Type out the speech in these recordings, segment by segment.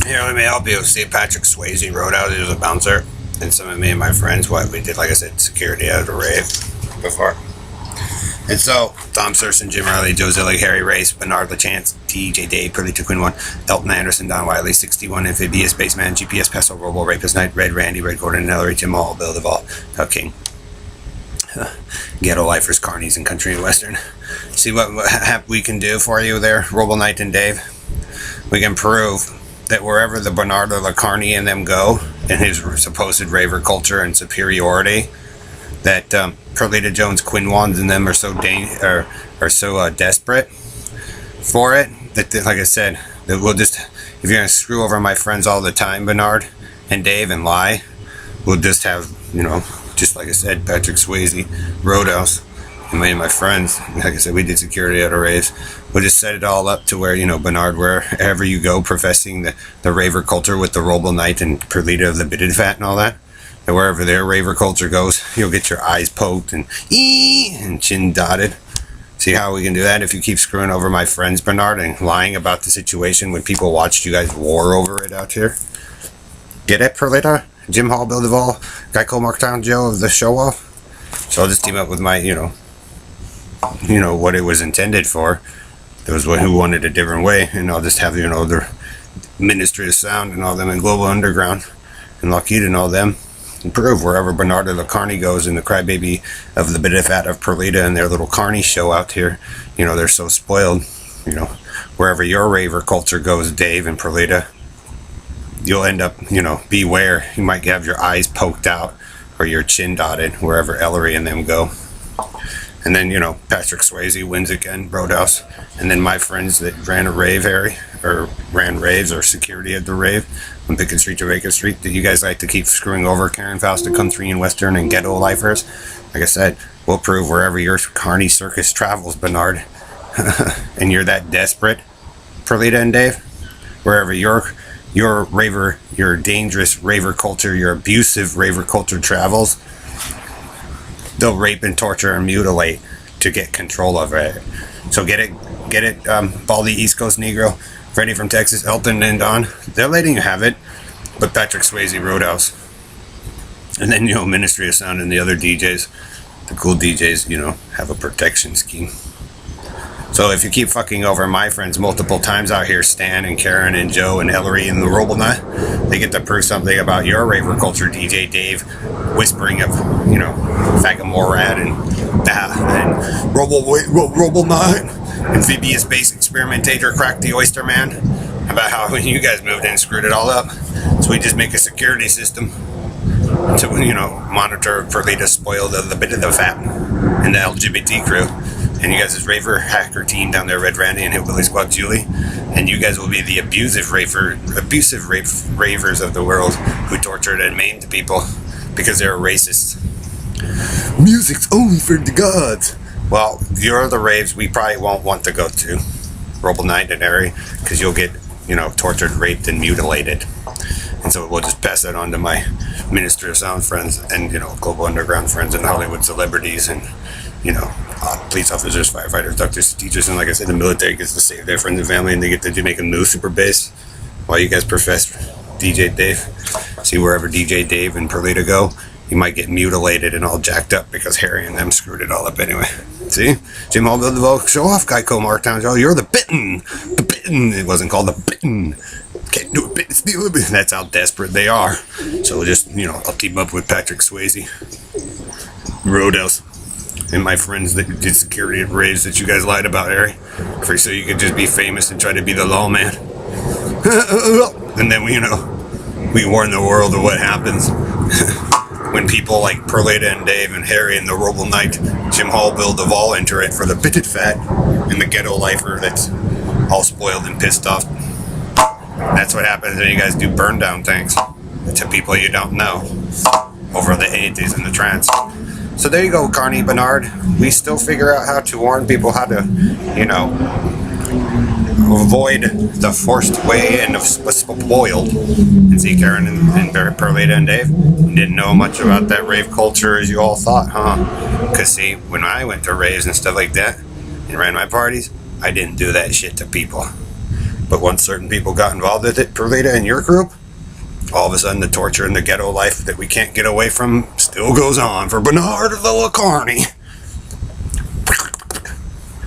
Here, let me help you. See, Patrick Swayze rode out. He was a bouncer. And some of me and my friends, we did, like I said, security at a rave before. And so, Tom Serson, Jim Riley, Joe Zillig, Harry Race, Bernard LaChance, DJ Dave, Pearly to Quinn 1, Elton Anderson, Don Wiley, 61, Amphibious, Spaceman, GPS, Pesto, Robo, Rapist Knight, Red Randy, Red Gordon, Ellery, Tim Hall, Bill Duvall, Hell King, Ghetto Lifers, Carnies, and Country and Western. See what we can do for you there, Robo Knight and Dave? We can prove that wherever the Bernardo LaCarney and them go, in his supposed raver culture and superiority, that Perlita Jones, Quinn Wands, and them are so desperate for it that, like I said, that we'll just, if you're gonna screw over my friends all the time, Bernard and Dave, and lie, we'll just have, just like I said, Patrick Swayze, Roadhouse, and many of my friends. Like I said, we did security at a rave. We'll just set it all up to where, Bernard, wherever you go, professing the raver culture with the Robo Knight and Perlita of the Bitted Fat and all that, and wherever their raver culture goes, you'll get your eyes poked and chin dotted. See how we can do that if you keep screwing over my friends, Bernard, and lying about the situation when people watched you guys war over it out here? Get it, Perlita? Jim Hall, Bill Duvall, Geico, Marktown Joe of the Show Off? So I'll just team up with my, what it was intended for. There was who wanted a different way, and I'll just have, the Ministry of Sound and all them, and Global Underground and Lockheed and all them, and prove wherever Bernardo LaCarney goes and the crybaby of the bit of fat of Perlita and their little Carney show out here, they're so spoiled, wherever your raver culture goes, Dave and Perlita, you'll end up, beware, you might have your eyes poked out or your chin dotted wherever Ellery and them go. And then, Patrick Swayze wins again, Roadhouse. And then my friends that ran a rave, Harry, or ran raves or security at the rave on Pickett Street to Bacon Street, that you guys like to keep screwing over Karen Faust, Country and Western, and Ghetto Lifers. Like I said, we'll prove wherever your Carney circus travels, Bernard, and you're that desperate, Perlita and Dave, wherever your raver, your dangerous raver culture, your abusive raver culture travels, they'll rape and torture and mutilate to get control of it. So get it, Baldy East Coast Negro, Freddie from Texas, Elton and Don. They're letting you have it, but Patrick Swayze, Roadhouse, and then Ministry of Sound and the other DJs, the cool DJs, have a protection scheme. So if you keep fucking over my friends multiple times out here, Stan and Karen and Joe and Ellery and the Roblenut, they get to prove something about your raver culture, DJ Dave, whispering of, Faggot Morad and Roblenut, Amphibious Base Experimentator, Crack the Oyster Man, about how when you guys moved in and screwed it all up. So we just make a security system to, monitor Perlita spoiled of the bit of the fat and the LGBT crew. And you guys' raver hacker team down there, Red Randy and Hillbilly Squad Julie, and you guys will be the abusive ravers of the world who tortured and maimed people because they're racists. Music's only for the gods. Well, you're the raves we probably won't want to go to, Roble Knight and Harry, because you'll get, tortured, raped, and mutilated. And so we'll just pass that on to my Ministry of Sound friends and, Global Underground friends and Hollywood celebrities and, police officers, firefighters, doctors, teachers, and like I said, the military gets to save their friends and family, and they get to make a new super base while you guys profess DJ Dave. See, wherever DJ Dave and Perlita go, you might get mutilated and all jacked up because Harry and them screwed it all up anyway. See? Jim Hall, Bill Duvall, Show Off, Geico, Marktown Joe, you're the bitten. The bitten. It wasn't called the bitten. Can't do it, bitten. That's how desperate they are. So we'll just, I'll team up with Patrick Swayze, Roadhouse, and my friends that did security at raves that you guys lied about, Harry, so you could just be famous and try to be the lawman. And then we warn the world of what happens when people like Perlita and Dave and Harry and the Roble Knight, Jim Hall, Bill Duvall enter it for the bitted fat and the ghetto lifer that's all spoiled and pissed off. That's what happens when you guys do burn down things to people you don't know over the 80s and the trance. So there you go, Carney Bernard. We still figure out how to warn people how to, avoid the forced way and of spoiled. And see, Karen and Perlita and Dave didn't know much about that rave culture as you all thought, huh? Because see, when I went to raves and stuff like that and ran my parties, I didn't do that shit to people. But once certain people got involved with it, Perlita and your group, all of a sudden the torture and the ghetto life that we can't get away from still goes on for Bernard of the Lacarney.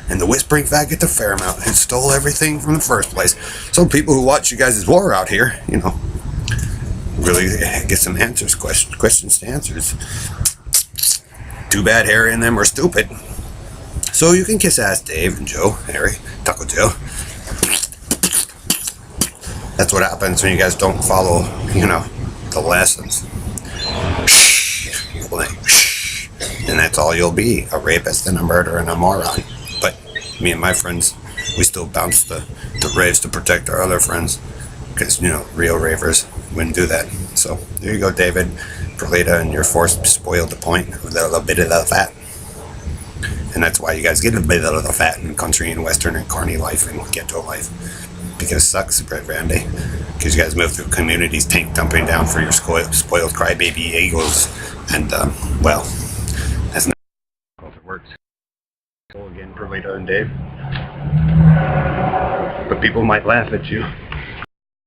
And the whispering faggot to Fairmount who stole everything from the first place. So people who watch you guys' war out here, you know, really get some answers, questions to answers. Too bad Harry and them are stupid. So you can kiss ass Dave and Joe, Harry, Taco Joe. That's what happens when you guys don't follow, you know, the lessons. And that's all you'll be, a rapist and a murderer and a moron. But me and my friends, we still bounce the raves to protect our other friends. Because, you know, real ravers wouldn't do that. So there you go, David, Perlita, and your force spoiled the point of the little bit of the fat. And that's why you guys get a bit of the fat in country and western and carny life and ghetto life. Because it sucks, Brett Randy. Because you guys move through communities, tank dumping down for your spoiled crybaby egos. And, well, that's not how it works. So again, Perlita and Dave. But people might laugh at you.